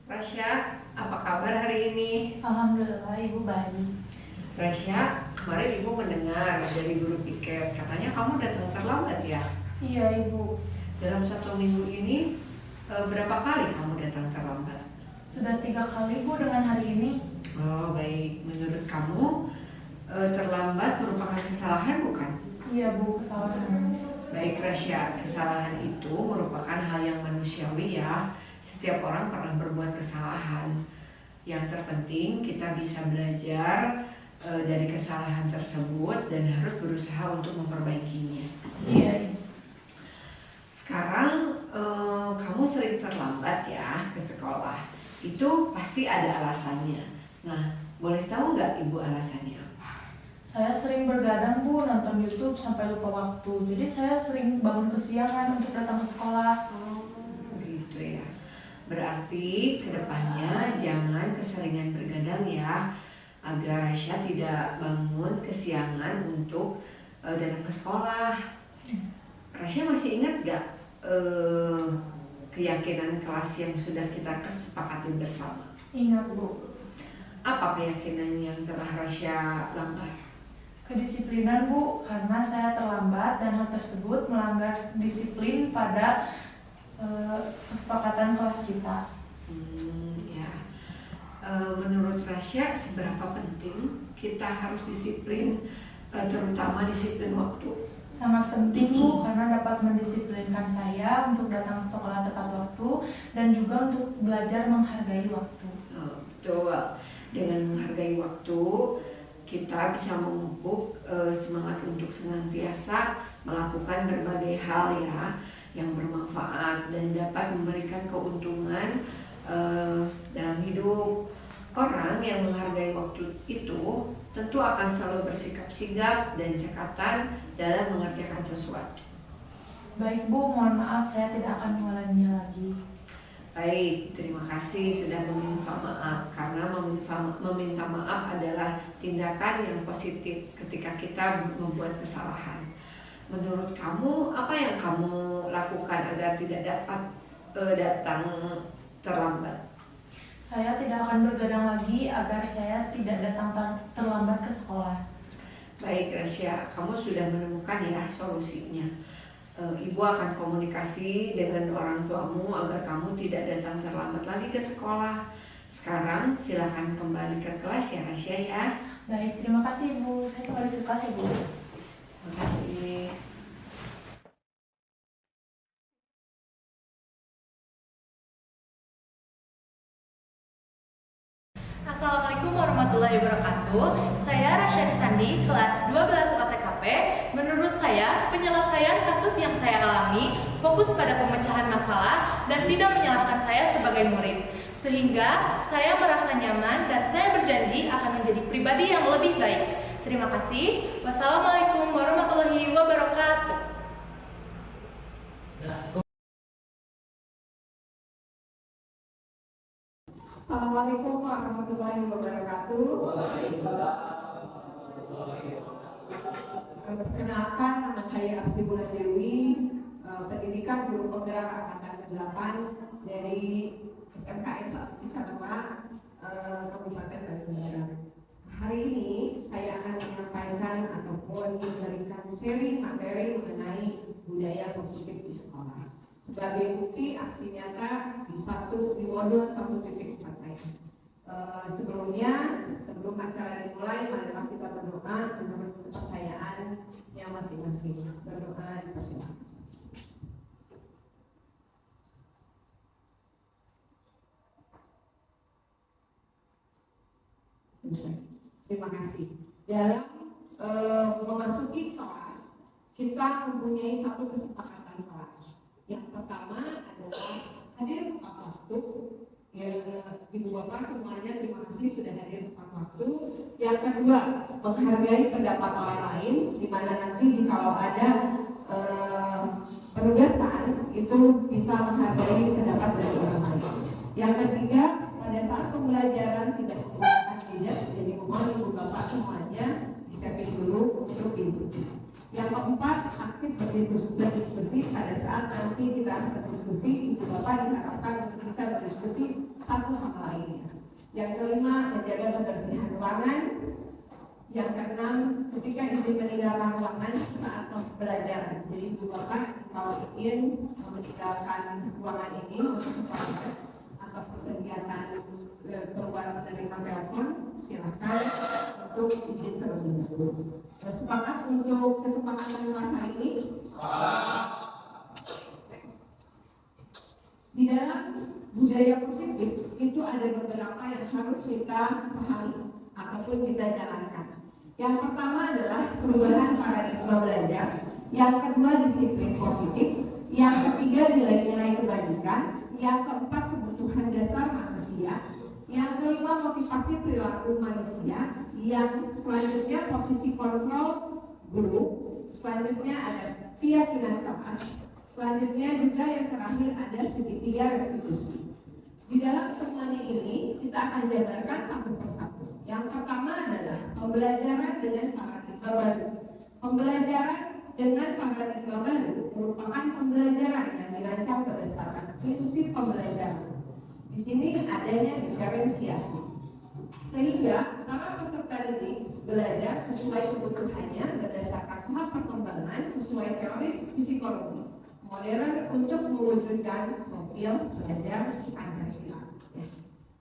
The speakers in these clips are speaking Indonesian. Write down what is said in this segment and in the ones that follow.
Rasya, apa kabar hari ini? Alhamdulillah, Ibu baik. Rasya, kemarin Ibu mendengar dari guru piket, katanya kamu datang terlambat ya? Iya, Ibu. Dalam 1 minggu ini, berapa kali kamu datang terlambat? Sudah 3 kali, Bu, dengan hari ini. Oh, baik. Menurut kamu, terlambat merupakan kesalahan bukan? Iya, Bu, kesalahan. Baik, Rasya, kesalahan itu merupakan hal yang manusiawi ya. Setiap orang pernah berbuat kesalahan. Yang terpenting kita bisa belajar dari kesalahan tersebut dan harus berusaha untuk memperbaikinya. Iya, Ibu. Sekarang kamu sering terlambat ya ke sekolah. Itu pasti ada alasannya. Nah, boleh tahu nggak Ibu alasannya apa? Saya sering bergadang, Bu, nonton YouTube sampai lupa waktu. Jadi saya sering bangun kesiangan untuk datang ke sekolah. Oh, gitu ya. Berarti kedepannya jangan keseringan bergadang ya, agar Rasya tidak bangun kesiangan untuk datang ke sekolah. Rasya masih ingat gak keyakinan kelas yang sudah kita kesepakati bersama? Ingat, Bu. Apa keyakinan yang telah Rasya langgar? Kedisiplinan, Bu, karena saya terlambat dan hal tersebut melanggar disiplin pada kesepakatan kelas kita. Ya. Menurut Rasya, seberapa penting kita harus disiplin, terutama disiplin waktu? Sangat penting, Bu, karena dapat mendisiplinkan saya untuk datang ke sekolah tepat waktu dan juga untuk belajar menghargai waktu. Betul. Dengan menghargai waktu, kita bisa memupuk semangat untuk senantiasa melakukan berbagai hal ya yang bermanfaat dan dapat memberikan keuntungan dalam hidup. Orang yang menghargai waktu itu tentu akan selalu bersikap sigap dan cekatan dalam mengerjakan sesuatu. Baik, Bu, mohon maaf saya tidak akan mengulanginya lagi. Baik, terima kasih sudah meminta maaf, karena meminta maaf adalah tindakan yang positif ketika kita membuat kesalahan. Menurut kamu, apa yang kamu lakukan agar tidak dapat datang terlambat? Saya tidak akan bergadang lagi agar saya tidak datang terlambat ke sekolah. Baik, Rasya, kamu sudah menemukan ya solusinya. Ibu akan komunikasi dengan orang tuamu agar kamu tidak datang terlambat lagi ke sekolah. Sekarang silakan kembali ke kelas ya, Rasya ya. Baik, terima kasih, Bu. Saya kembali ke kelas ya, Bu. Terima kasih. Assalamualaikum warahmatullahi wabarakatuh. Saya Rasya Sandi, kelas 12 OTKP. Menurut saya, penyelesaian kasus yang saya alami fokus pada pemecahan masalah dan tidak menyalahkan saya sebagai murid. Sehingga saya merasa nyaman dan saya berjanji akan menjadi pribadi yang lebih baik. Terima kasih. Wassalamualaikum warahmatullahi wabarakatuh. Assalamualaikum warahmatullahi wabarakatuh. Perkenalkan, nama saya Absi Bulan Dewi, pendidikan guru penggerak angkatan 8 dari MKN Cisarua, Kabupaten Bandung Barat. Hari ini saya akan menyampaikan ataupun memberikan seri materi mengenai budaya positif di sekolah. Sebagai bukti aksi nyata di modul 1.4 saya. Sebelum acara dimulai, marilah kita berdoa menurut kepercayaan yang masing-masing. Berdoa dipersilakan. Terima kasih. Dalam memasuki kelas, kita mempunyai satu kesepakatan kelas. Yang pertama adalah hadir tepat waktu. Ibu bapak semuanya terima kasih sudah hadir tepat waktu. Yang kedua, menghargai pendapat orang lain, di mana nanti kalau ada penugasan itu bisa menghargai pendapat dari orang lain. Yang ketiga, pada saat pembelajaran tidak menggunakan gadget, jadi mohon ibu bapak semuanya di-saving dulu untuk diikuti. Yang keempat, aktif berdiskusi pada saat nanti kita akan berdiskusi, ibu bapak diharapkan untuk bisa berdiskusi kondusif satu sama lainnya. Yang kelima, menjaga kebersihan ruangan. Yang keenam, ketika izin meninggalkan ruangan saat pembelajaran. Jadi Ibu Bapak kalau ingin meninggalkan ruangan ini untuk keperluan atau kegiatan keluar menerima telepon, silakan untuk izin terlebih dahulu. Sepakat untuk kesepakatan masa ini? Di dalam budaya positif itu ada beberapa yang harus kita pahami ataupun kita jalankan. Yang pertama adalah perubahan paradigma belajar, yang kedua disiplin positif, yang ketiga nilai-nilai kebajikan, yang keempat kebutuhan dasar manusia, yang kelima motivasi perilaku manusia, yang selanjutnya posisi kontrol guru, selanjutnya ada keyakinan keras, selanjutnya juga yang terakhir ada segitiga restitusi. Di dalam semuanya ini kita akan jabarkan satu persatu. Yang pertama adalah pembelajaran dengan paradigma baru. Pembelajaran dengan paradigma baru merupakan pembelajaran yang dirancang berdasarkan prinsip pembelajaran. Di sini adanya diferensiasi. Sehingga para peserta didik belajar sesuai kebutuhannya berdasarkan tahap perkembangan sesuai teori psikologi modern untuk mewujudkan profil belajar Pancasila.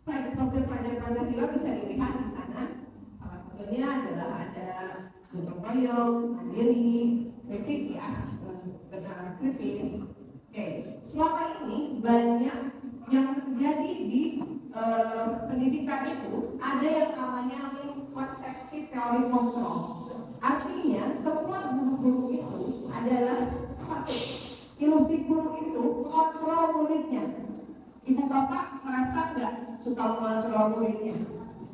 Profil belajar Pancasila bisa dilihat di sana. Salah satunya adalah ada gotong royong, mandiri, kritik ya, bernama kritis. Oke, selama ini banyak yang terjadi di pendidikan itu ada yang namanya konsepsi teori kontrol. Artinya semua guru-guru itu adalah satu. Ilusi guru itu mengontrol muridnya. Ibu bapak merasa nggak suka mengontrol muridnya?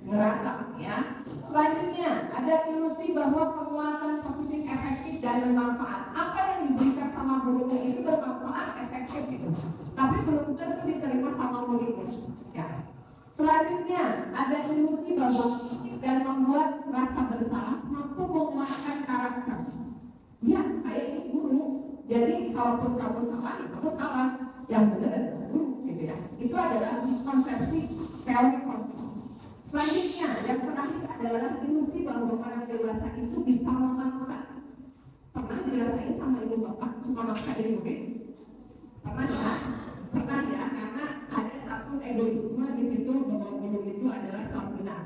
Merasa ya. Selanjutnya ada ilusi bahwa penguatan positif efektif dan bermanfaat. Apa yang diberikan sama gurunya itu bermanfaat efektif gitu. Tapi belum tentu diterima sama muridnya. Ya. Selanjutnya ada ilusi bahwa dan membuat rasa bersalah mampu menguatkan karakter. Ya, saya ini guru. Jadi kalaupun kamu salah, ya kamu salah. Yang benar adalah guru, gitu ya. Itu adalah miskonsepsi teori kontrol. Selanjutnya, yang terakhir adalah ilusi bahwa orang dewasa itu bisa memaksa. Pernah dirasain sama ibu bapak suka maksa di murid? Pernah ya? Pernah ya, karena ada satu egoisme di situ bahwa guru itu adalah sempurna.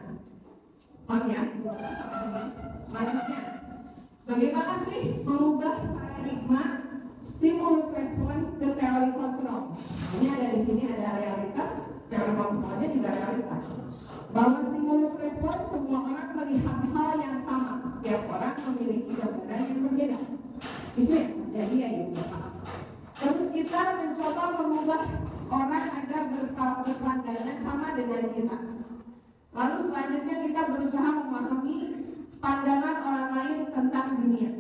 Oh ya, selanjutnya, bagaimana sih merubah paradigma stimulus respon ke teori kontrol? Ini ada di sini ada realitas, teori kontrolnya juga realitas. Bahwa stimulus respon semua orang melihat hal yang sama, setiap orang memiliki gambaran yang berbeda. Itu yang terjadi ya ibu bapak. Terus kita mencoba mengubah orang agar berpandangan sama dengan kita. Lalu selanjutnya kita berusaha memahami pandangan orang lain tentang dunia.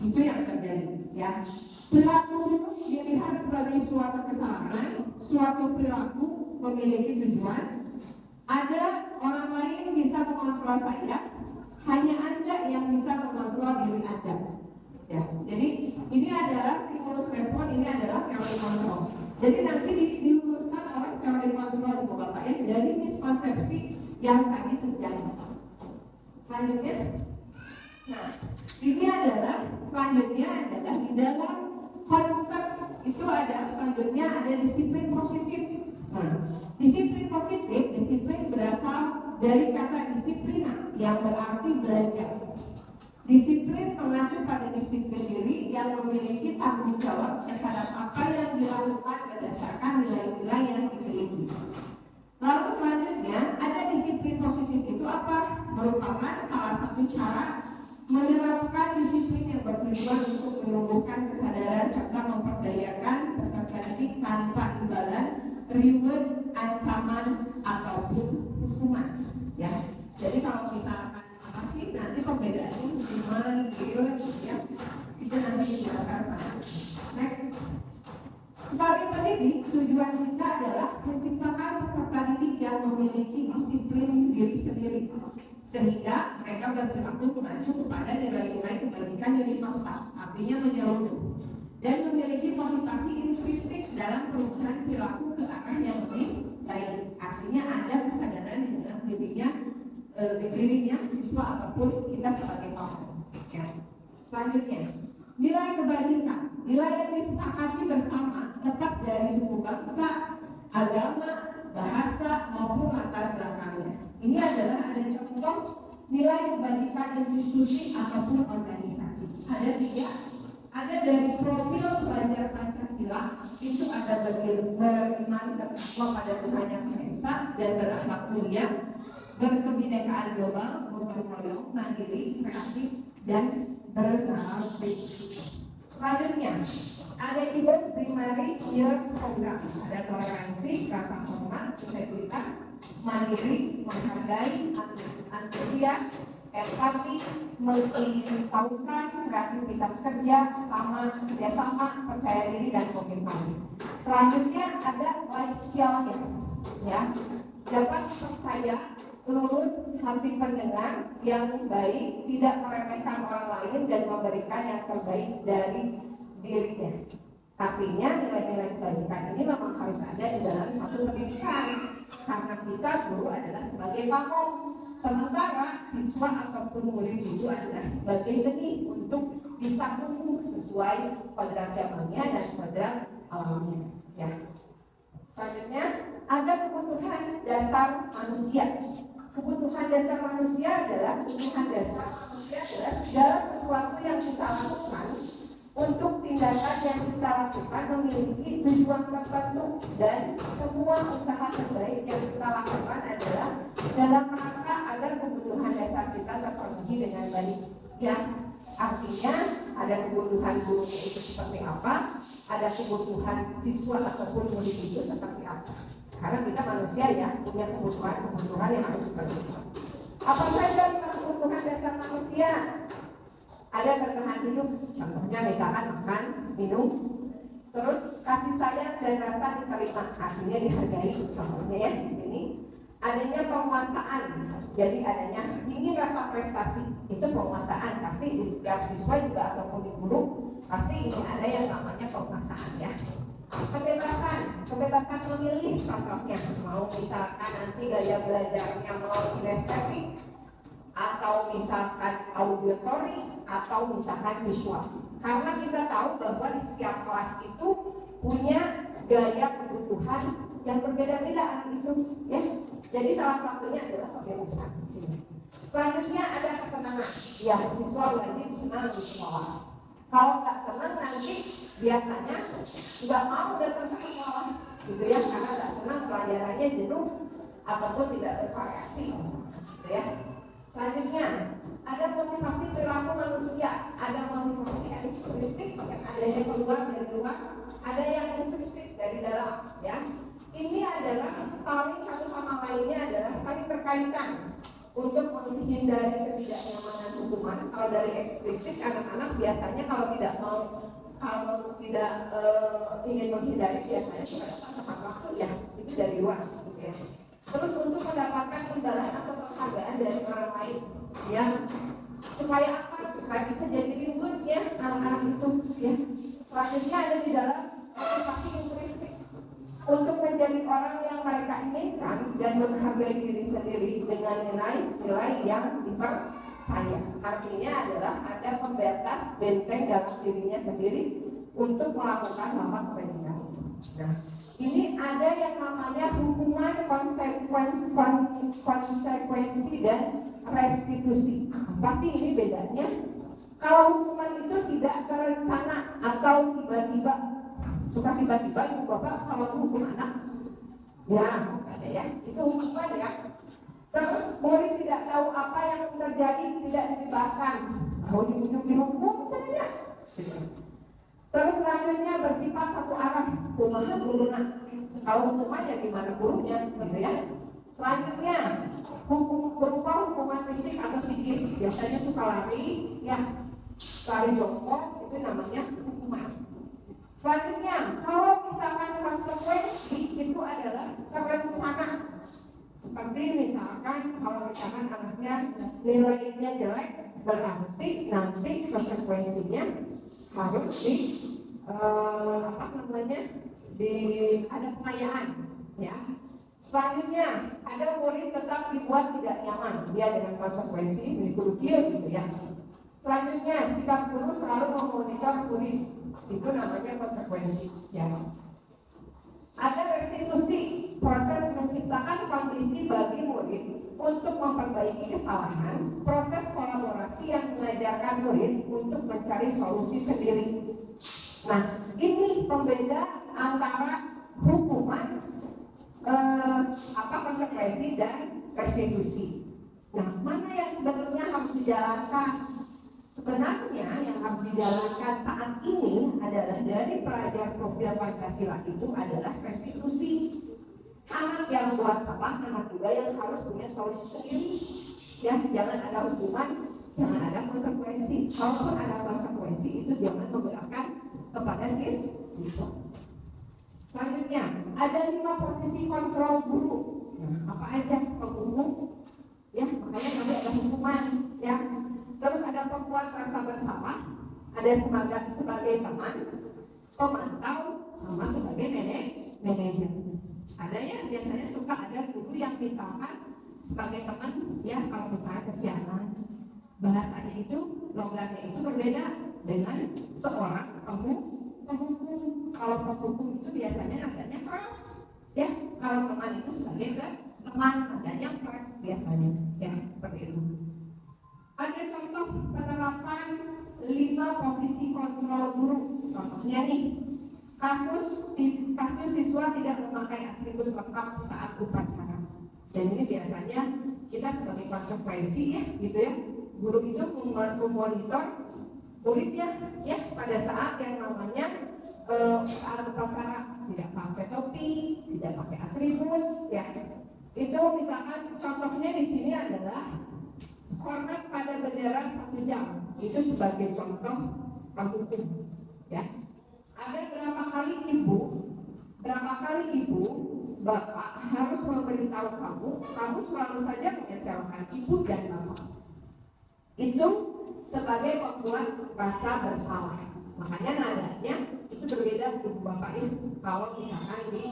Itu yang terjadi ya. Perilaku dilihat sebagai suatu kesalahan, suatu perilaku memiliki tujuan. Ada orang lain bisa mengontrol saya, hanya Anda yang bisa mengontrol diri Anda. Ya, jadi ini adalah stimulus respon, ini adalah teori kontrol. Jadi nanti diluruskan oleh teori kontrol ibu bapak ya dari miskonsepsi yang tadi terjadi. Selanjutnya, nah ini adalah selanjutnya adalah di dalam konsep itu ada selanjutnya ada disiplin positif. Nah, disiplin positif, disiplin berasal dari kata disiplina yang berarti belajar. Disiplin mengacu pada disiplin diri yang memiliki tanggung jawab terhadap apa yang dilakukan berdasarkan nilai-nilai yang dimiliki. Lalu selanjutnya ada disiplin positif itu apa? Merupakan salah satu cara menerapkan disiplin yang bertujuan untuk menumbuhkan kesadaran serta memperdayakan peserta didik tanpa imbalan, reward, ancaman ataupun hukuman. Ya, jadi kalau misalkan apa sih nanti perbedaannya hukuman, reward, ya itu nanti dijelaskan. Next. Sebagai pendidik, tujuan kita adalah menciptakan peserta didik yang memiliki disiplin diri sendiri, sehingga mereka berperilaku mengacu kepada nilai-nilai kebajikan yang dipaksa, artinya menyeluruh, dan memiliki motivasi intrinsik dalam perubahan perilaku ke arah yang lebih baik. artinya ada kesadaran di dalam dirinya siswa ataupun kita sebagai paham. Ya. Selanjutnya, nilai kebajikan, nilai yang disepakati bersama tetap dari suku bangsa, agama, bahasa maupun latar belakangnya. Ini adalah ada contoh nilai kebajikan institusi ataupun organisasi. Ada 3. Ada dari profil pelajar Pancasila, itu ada beriman bertakwa pada Tuhan Yang Maha Esa dan berakhlak mulia, berkebinekaan global, gotong royong, mandiri, kreatif, dan bernabi. Selanjutnya, ada IBES Primary Years Program. Ada toleransi, rasa hormat, integritas, mandiri, menghargai, antusias, empati, mengetahukan, kreativitas kerja, kerjasama, percaya diri, dan komitmen. Selanjutnya ada life skill-nya, ya, dapat percaya, lurus, hati pendengar yang baik, tidak meremehkan orang lain dan memberikan yang terbaik dari dirinya. Artinya nilai-nilai kebajikan ini memang harus ada di dalam satu pendidikan, karena kita guru adalah sebagai pamong. Sementara siswa ataupun murid itu adalah sebagai seni untuk bisa tumbuh sesuai kodrat zamannya dan kodrat alamnya. Ya. Selanjutnya ada kebutuhan dasar manusia. Kebutuhan dasar manusia adalah segala sesuatu yang kita lakukan untuk tindakan yang kita lakukan memiliki tujuan tertentu, dan semua usaha terbaik yang kita lakukan adalah dalam rangka agar kebutuhan dasar kita terpenuhi dengan baik. Ya, artinya ada kebutuhan gurunya itu seperti apa, ada kebutuhan siswa ataupun murid itu seperti apa. Karena kita manusia ya, punya kebutuhan yang harus dipenuhi. Apa saja kebutuhan dasar manusia? Ada bertahan hidup, contohnya misalkan makan, minum, terus kasih sayang dan rasa diterima, artinya dihargai, contohnya ya di sini. Adanya penguasaan, jadi adanya ingin rasa prestasi, itu penguasaan. Pasti di setiap siswa juga ataupun di guru pasti ini ada yang namanya penguasaan ya. Kebebasan memilih, contohnya mau misalkan nanti gaya belajarnya mau kinestetik, atau misalkan auditory, atau misalkan visual. Karena kita tahu bahwa di setiap kelas itu punya gaya kebutuhan yang berbeda-beda anak itu, ya. Jadi salah satunya adalah kebebasan di sini. Selanjutnya ada kesenangan. Ya, siswa wajib senang di sekolah. Kalau nggak senang nanti biasanya nggak mau datang ke sekolah, gitu ya, karena nggak senang pelajarannya jenuh ataupun tidak bervariasi, gitu ya. Selanjutnya, ada motivasi perilaku manusia, ada motivasi ekstristik yang ada yang keluar dari luar, ada yang intrinsik dari dalam. Ya, ini adalah saling satu sama lainnya adalah saling berkaitan untuk menghindari ketidaknyamanan hukuman. Kalau dari ekstristik, anak-anak biasanya kalau tidak ingin menghindari biasanya suka datang tepat waktu ya, itu dari luar. Gitu ya. Terus untuk mendapatkan imbalan atau penghargaan dari orang lain, ya, supaya apa? Supaya bisa jadi reward ya anak-anak itu, ya. Selanjutnya ada di dalam motivasi intrinsik untuk menjadi orang yang mereka inginkan dan menghargai diri sendiri dengan nilai-nilai yang dipercaya. Artinya adalah ada pembatas benteng dalam dirinya sendiri untuk melakukan hal kebajikan. Nah, ini ada yang namanya hubungan konsekuensi dan restitusi. Pasti ini bedanya. Kalau hukuman itu tidak terencana atau tiba-tiba, suka tiba-tiba ibu bapak kalau hukum anak, ya ada ya, itu hukuman ya. Terus murid tidak tahu apa yang terjadi, tidak dilibatkan, mau dibujuk dihukum saja. Terus selanjutnya bersifat satu arah, hukumannya gurunya. Kalau hukumannya gimana gurunya, gitu ya. Selanjutnya berupa hukuman fisik atau psikis, biasanya suka lari, ya, lari jongkok, itu namanya hukuman. Selanjutnya, kalau misalkan konsekuensi itu adalah kerencana. Seperti misalkan kalau misalkan anaknya nilainya jelek, berarti nanti konsekuensinya harus ada pengayaan, ya. Selanjutnya, ada murid tetap dibuat tidak nyaman, dia dengan konsekuensi menikul-nikul gitu ya. Selanjutnya, sikap guru selalu memonitor murid, itu namanya konsekuensi ya. Ada restitusi, proses menciptakan kondisi bagi murid untuk memperbaiki kesalahan, proses kolaborasi yang mengajarkan murid untuk mencari solusi sendiri. Nah, ini pembeda antara hukuman, konsekuensi dan restitusi. Nah, mana yang sebetulnya harus dijalankan? Sebenarnya yang harus dijalankan saat ini adalah dari pelajar profil Pancasila itu adalah restitusi. Anak yang buat salah, anak juga yang harus punya solusi sendiri. Ya, jangan ada hukuman, jangan ada konsekuensi. Kalaupun ada konsekuensi itu jangan memberatkan kepada siswa. Selanjutnya, ada 5 posisi kontrol guru. Nah, apa aja penghukum? Ya, makanya nanti ada hukuman. Ya, terus ada pembuat rasa bersalah, ada sebagai teman, pemantau, sama sebagai manajer. Ada ya biasanya suka ada guru yang misalkan sebagai teman, ya kalau misalnya kesianan, bahasanya itu, logatnya itu berbeda dengan seorang penghukum. Kalau penghukum itu biasanya nadanya keras, ya. Kalau teman itu sebagai teman, nadanya keras biasanya, ya seperti itu. Ada contoh penerapan 5 posisi kontrol guru. Contohnya nih, kasus siswa tidak memakai atribut lengkap saat upacara. Dan ini biasanya kita sebagai konsekuensi ya, gitu ya. Guru itu memonitor muridnya ya pada saat yang namanya saat upacara tidak pakai topi, tidak pakai atribut, ya. Itu misalkan contohnya di sini adalah hormat pada bendera 1 jam. Itu sebagai contoh penghukum, ya. Ada berapa kali ibu, bapak harus memberitahu kamu selalu saja mengecewakan ibu dan bapak. Itu sebagai pembuat rasa bersalah. Makanya nadanya itu berbeda ibu bapak itu kalau misalkan di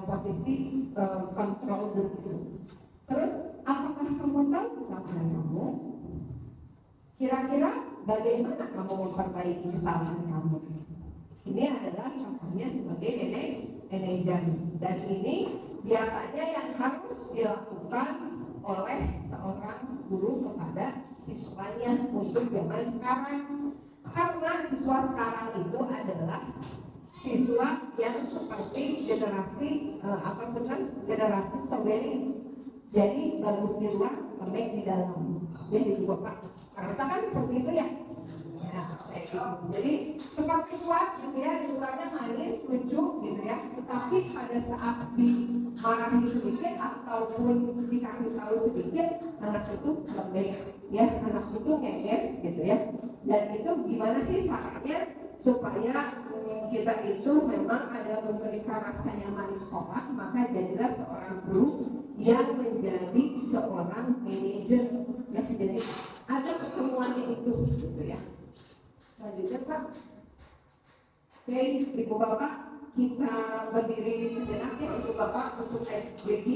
posisi kontrol itu. Terus, apakah kamu tahu kesalahan kamu? Kira-kira bagaimana kamu memperbaiki kesalahan kamu? Ini adalah contohnya sebagai manajer, dan ini biasanya yang harus dilakukan oleh seorang guru kepada siswanya untuk zaman sekarang. Karena siswa sekarang itu adalah siswa yang seperti generasi generasi strawberry. Jadi bagus di luar, lembek di dalam. Jadi Bapak rasakan seperti itu ya. Jadi seperti kuat gitu ya, di luarnya manis, lucu gitu ya. Tetapi pada saat dimarahi sedikit ataupun dikasih tahu sedikit, anak itu lembek ya, anak itu ngeges gitu ya. Dan itu gimana sih caranya supaya kita itu memang ada memberikan rasa nyaman di sekolah? Maka jadilah seorang guru yang menjadi seorang manajer ya. Jadi ada kesemuanya itu gitu ya. Selanjutnya Pak. Oke, Ibu Bapak, kita berdiri sejenak ya Ibu Bapak untuk SBB.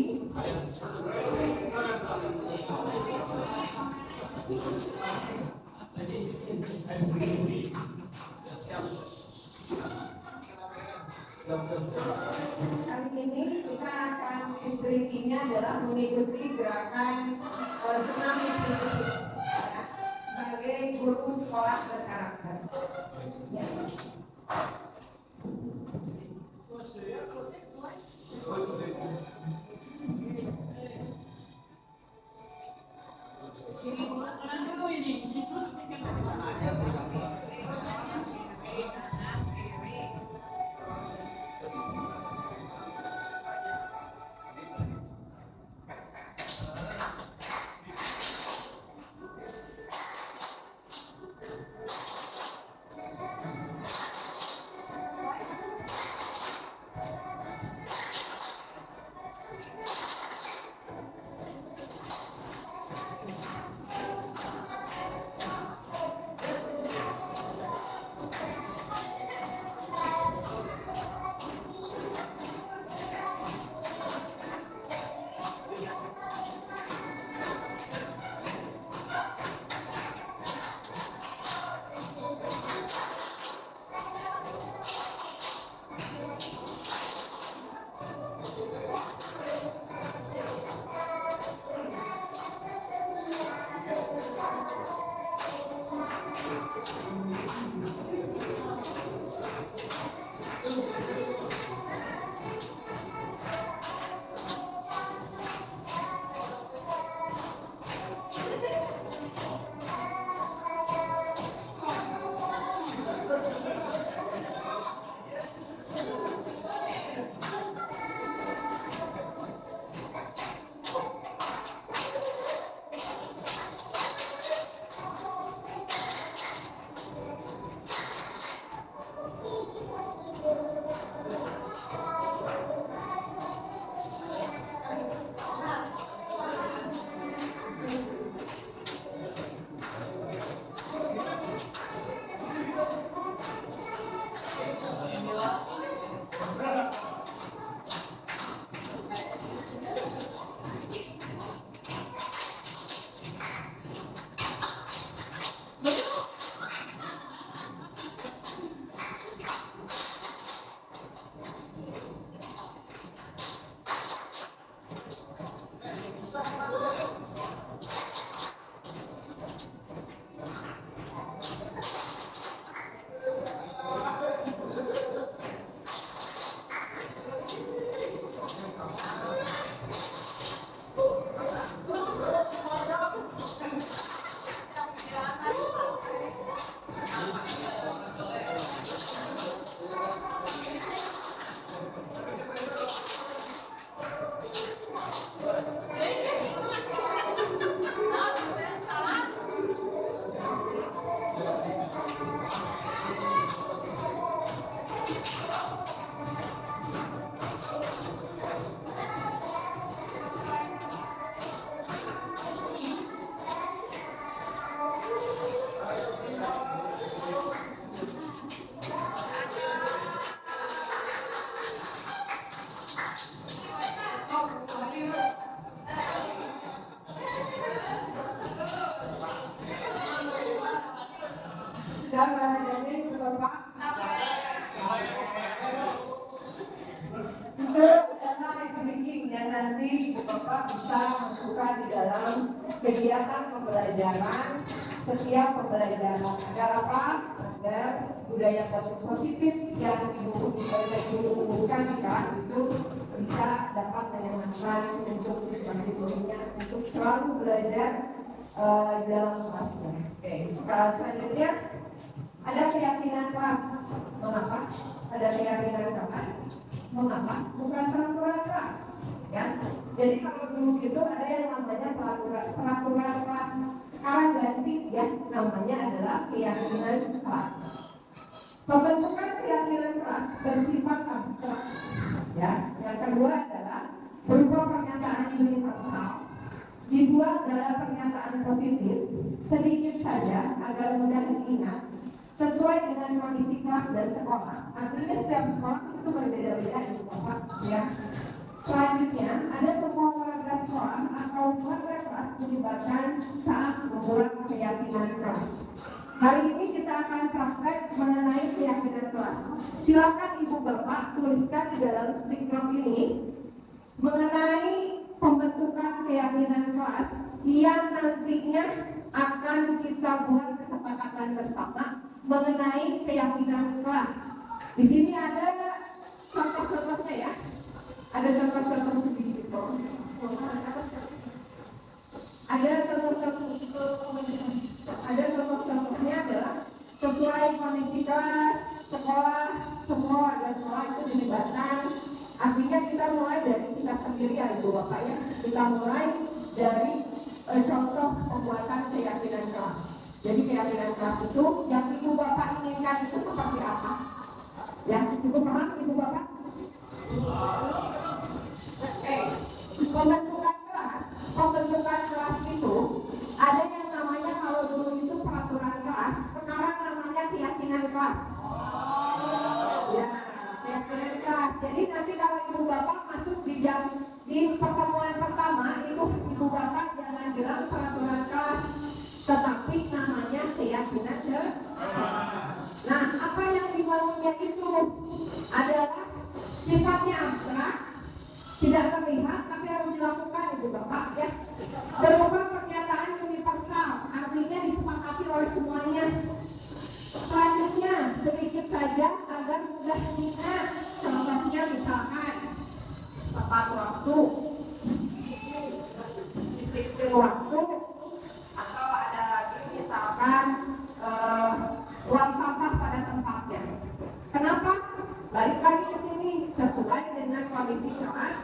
Kali ini kita akan SBB-nya adalah mengikuti gerakan senam inklusif sebagai guru sekolah berkarakter. Ya. nanti Ibu Bapak bisa masukkan di dalam kegiatan pembelajaran setiap pembelajaran. Agar apa? Agar budaya positif yang Ibu umumkan di kelas itu bisa dapat menyenangkan untuk siswa-siswinya untuk selalu belajar dalam kelasnya. Oke, selanjutnya ada keyakinan kelas. Mengapa? Ada keyakinan kelas. Mengapa? Bukan peraturan kelas. Ya. Jadi kalau dulu itu ada yang namanya peraturan kelas. Sekarang ganti ya, namanya adalah keyakinan kelas. Pembentukan keyakinan kelas bersifat abstrak. Ya. Yang kedua adalah berupa pernyataan universal. Dibuat dalam pernyataan positif sedikit saja agar mudah diingat sesuai dengan kondisi kelas dan sekolah. Artinya setiap sekolah itu berbeda-beda Ibu Bapak ya. Selanjutnya ada semua warga sekolah atau warga kelas dilibatkan saat membuat keyakinan kelas. Hari ini kita akan praktek mengenai keyakinan kelas. Silakan Ibu Bapak tuliskan di dalam stick note ini mengenai pembentukan keyakinan kelas yang nantinya akan kita buat kesepakatan bersama mengenai keyakinan kelas. Di sini ada contoh-contohnya ya. Ada contoh-contoh begitu. Ada contoh-contohnya adalah sesuai kondisi kelas, sekolah, semua warga sekolah itu dilibatkan. Artinya kita mulai dari kita sendiri ya Ibu Bapak ya. Kita mulai dari contoh pembuatan keyakinan kelas. Jadi keyakinan kelas itu yang Ibu Bapak inginkan itu seperti apa? Yang cukup paham Ibu Bapak? Pembentukan kelas itu ada yang namanya kalau dulu itu peraturan kelas, sekarang namanya keyakinan kelas. Ya, keyakinan kelas. Jadi nanti kalau Ibu Bapak masuk di pertemuan pertama itu Ibu Bapak jangan bilang peraturan kelas, tetapi namanya keyakinan kelas. Nah, apa yang dibangunnya itu adalah sifatnya abstrak, tidak terlihat tapi harus dilakukan Ibu Bapak ya. Berupa pernyataan universal, artinya disepakati oleh semuanya. Selanjutnya sedikit saja agar mudah diingat. Contohnya misalkan tepat waktu, disiplin waktu, atau ada lagi misalkan buang sampah pada tempatnya. Kenapa? Balik lagi ke sini sesuai dengan kondisi kelas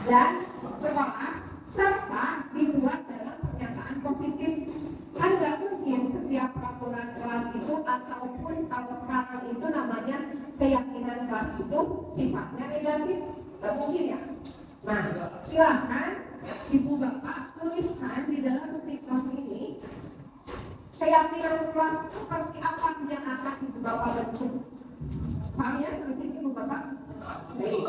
dan sekolah serta dibuat dalam pernyataan positif. Kan nggak mungkin setiap peraturan kelas itu ataupun kalau sekarang itu namanya keyakinan kelas itu sifatnya negatif, nggak mungkin ya. Nah, silahkan Ibu Bapak tuliskan di dalam stick note ini keyakinan kelas seperti apa yang akan Ibu Bapak bentuk. Paham ya seperti ini Ibu Bapak? Baik.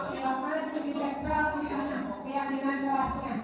Silakan ditempel di sana keyakinan kelasnya.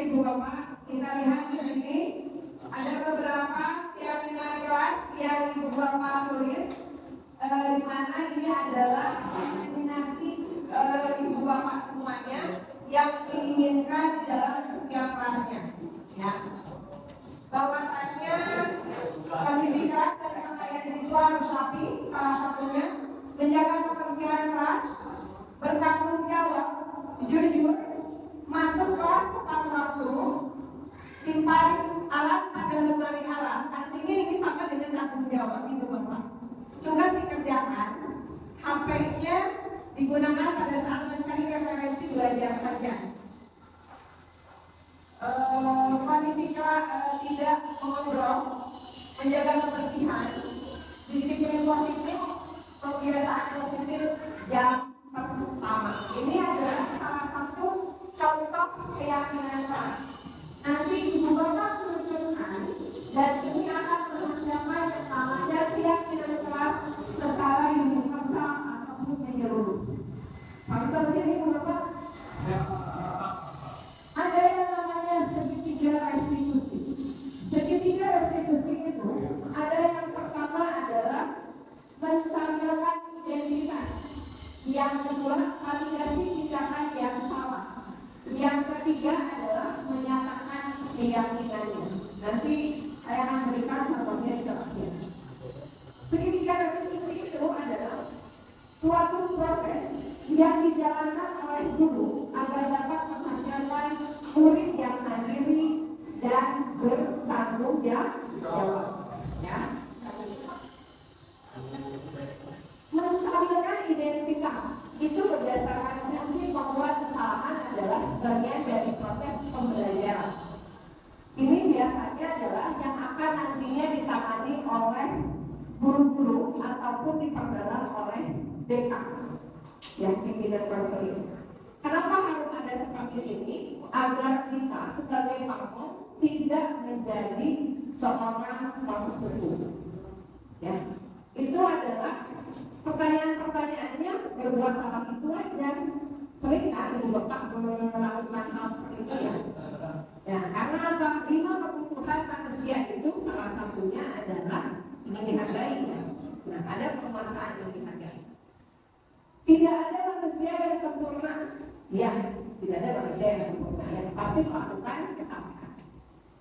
Ibu Bapak, kita lihat di sini ada beberapa keyakinan kelas yang Ibu Bapak tulis, di mana ini adalah determinasi Ibu Bapak semuanya yang diinginkan di dalam setiap kelasnya. Ya, bahwasanya pendidikan dan pakaian siswa harus rapi, salah satunya menjaga kebersihan kelas, bertanggung jawab, jujur, masuk kelas tepat waktu, simpan alat pada lemari alat. Artinya ini sama dengan tanggung jawab Ibu Bapak. Tugas dikerjakan, HP-nya digunakan pada saat mencari referensi belajar saja. Kondisi tidak mengobrol, menjaga kebersihan, disiplin positif, kebiasaan positif yang pertama. Ini adalah salah satu contoh keyakinan kelas. Nanti Ibu Bapak menunjukkan dan ini akan menunjukkan pertama dan keyakinan kelas secara universal ataupun menyeluruh. Contoh ini Ibu Bapak ada yang namanya segitiga restitusi. Segitiga restitusi itu ada yang pertama adalah menstabilkan identitas. Yang kedua, validasi tindakan yang salah. Yang ketiga adalah menyatakan keyakinannya. Nanti saya akan berikan contohnya di akhir. Segitiga restitusi itu adalah suatu proses yang dijalankan oleh guru agar dapat menghasilkan murid yang mandiri dan bertanggung jawab. Ya. Menstabilkan identitas itu berdasarkan prinsip bahwa kesalahan adalah bagian dari proses pembelajaran. Ini biasanya adalah yang akan nantinya ditangani oleh guru-guru ataupun diperdalam oleh dekan, yang pimpinan konseling. Kenapa harus ada seperti ini? Agar kita sebagai parpol tidak menjadi seorang penghukum. Ya, itu adalah pertanyaan-pertanyaannya berbuat salah itu aja. Sering kan Ibu Bapak melakukan hal seperti itu ya. Ya, karena apa? 5 kebutuhan manusia itu salah satunya adalah ingin dihargai ya. Nah, ada permasalahan yang dihargai. Tidak ada manusia yang sempurna. Ya, tidak ada manusia yang sempurna. Yang pasti melakukan kesalahan.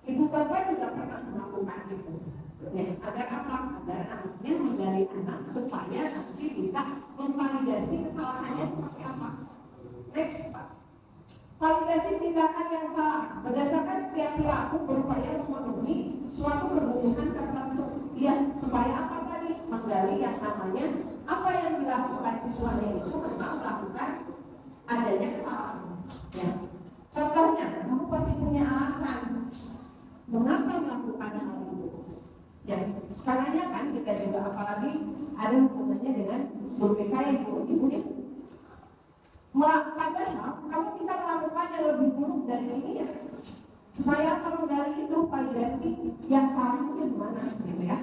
Ibu Bapak juga pernah melakukan itu. Ya, agar apa? Agar anaknya menggali anak supaya nanti bisa memvalidasi kesalahannya seperti apa. Next, Pak. Validasi tindakan yang salah berdasarkan setiap perilaku berupaya memenuhi suatu kebutuhan tertentu. Ya, supaya apa tadi? Menggali yang namanya apa yang dilakukan siswanya itu memang melakukan adanya kesalahan. Ya. Contohnya, kamu pasti punya alasan mengapa melakukan hal itu. Ya, sekarangnya kan kita juga apalagi ada hubungannya dengan guru BK ibu ya. Padahal kamu bisa melakukan yang lebih buruk dari ini ya. Supaya kamu menggali itu validasi yang salah itu gimana, gitu ya.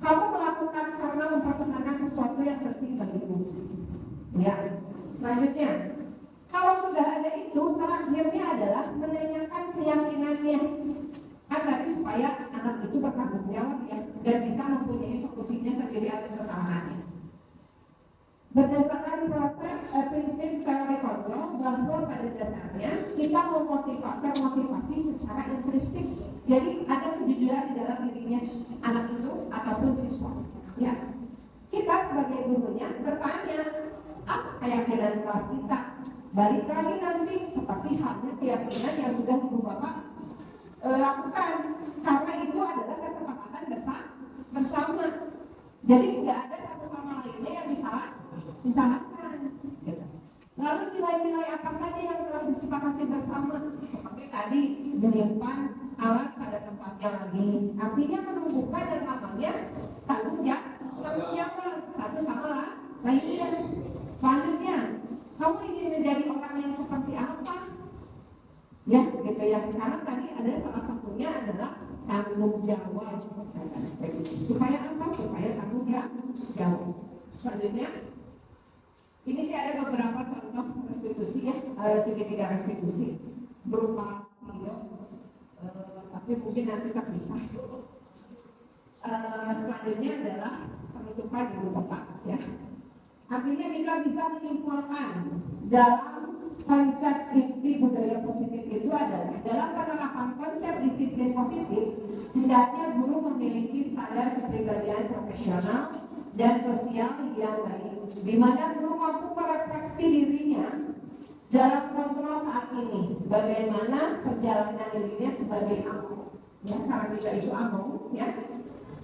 Kamu melakukan karena mempertahankan sesuatu yang penting bagimu. Ya, selanjutnya Kalau sudah ada itu, terakhirnya adalah menanyakan keyakinannya. Kan tadi supaya anak itu bertanggung jawab ya, dan bisa mempunyai solusinya sendiri atas kesalahannya. Berdasarkan proses prinsip teori kontrol, bahwa pada dasarnya kita termotivasi secara intrinsik. Jadi ada kejujuran di dalam dirinya anak itu ataupun siswa. Ya, kita sebagai gurunya bertanya apa keyakinan kelas kita. Balik lagi nanti seperti halnya keyakinan yang sudah ibu bapak lakukan, karena itu adalah kesepakatan bersama. Jadi tidak ada satu sama lainnya yang disalahkan. Lalu nilai-nilai apa saja yang telah disepakati bersama? Seperti tadi menyimpan alat pada tempatnya lagi. Artinya menumbuhkan dan namanya tanggung jawab satu sama lainnya. Selanjutnya, kamu ingin menjadi orang yang seperti apa? Ya, gitu ya. Karena tadi ada salah satunya adalah tanggung jawab. Supaya apa? Supaya tanggung jawab. Selanjutnya, ini sih ada beberapa contoh restitusi ya, segitiga restitusi berupa video, tapi mungkin nanti terpisah. Selanjutnya adalah penutupan ibu bapak ya. Artinya kita bisa menyimpulkan dalam konsep inti budaya positif itu adalah dalam penerapan konsep disiplin positif, hendaknya guru memiliki standar kepribadian profesional dan sosial yang baik, di mana guru mampu merefleksi dirinya dalam kontrol saat ini, bagaimana perjalanan dirinya sebagai among, ya, karena kita itu among, ya,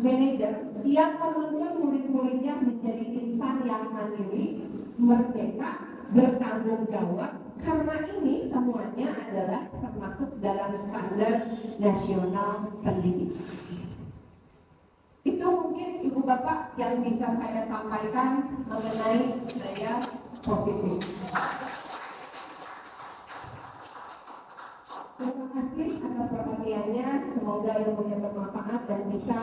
manajer, siap menuntun murid-muridnya menjadi insan yang mandiri, merdeka, bertanggung jawab, karena ini semuanya adalah termasuk dalam standar nasional pendidikan. Itu mungkin ibu bapak yang bisa saya sampaikan mengenai budaya positif. Terima kasih atas perhatiannya. Semoga ilmunya bermanfaat dan bisa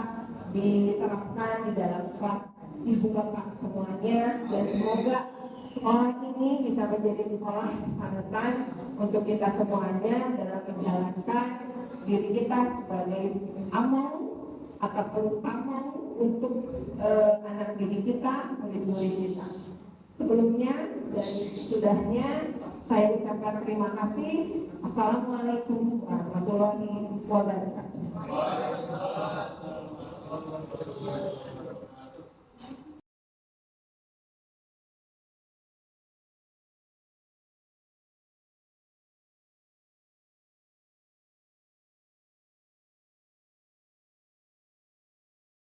diterapkan di dalam kelas ibu bapak semuanya, dan semoga sekolah ini bisa menjadi sekolah panutan untuk kita semuanya dalam menjalankan diri kita sebagai among ataupun pamong untuk anak didik kita, murid-murid kita. Sebelumnya dan sudahnya saya ucapkan terima kasih. Assalamualaikum warahmatullahi wabarakatuh.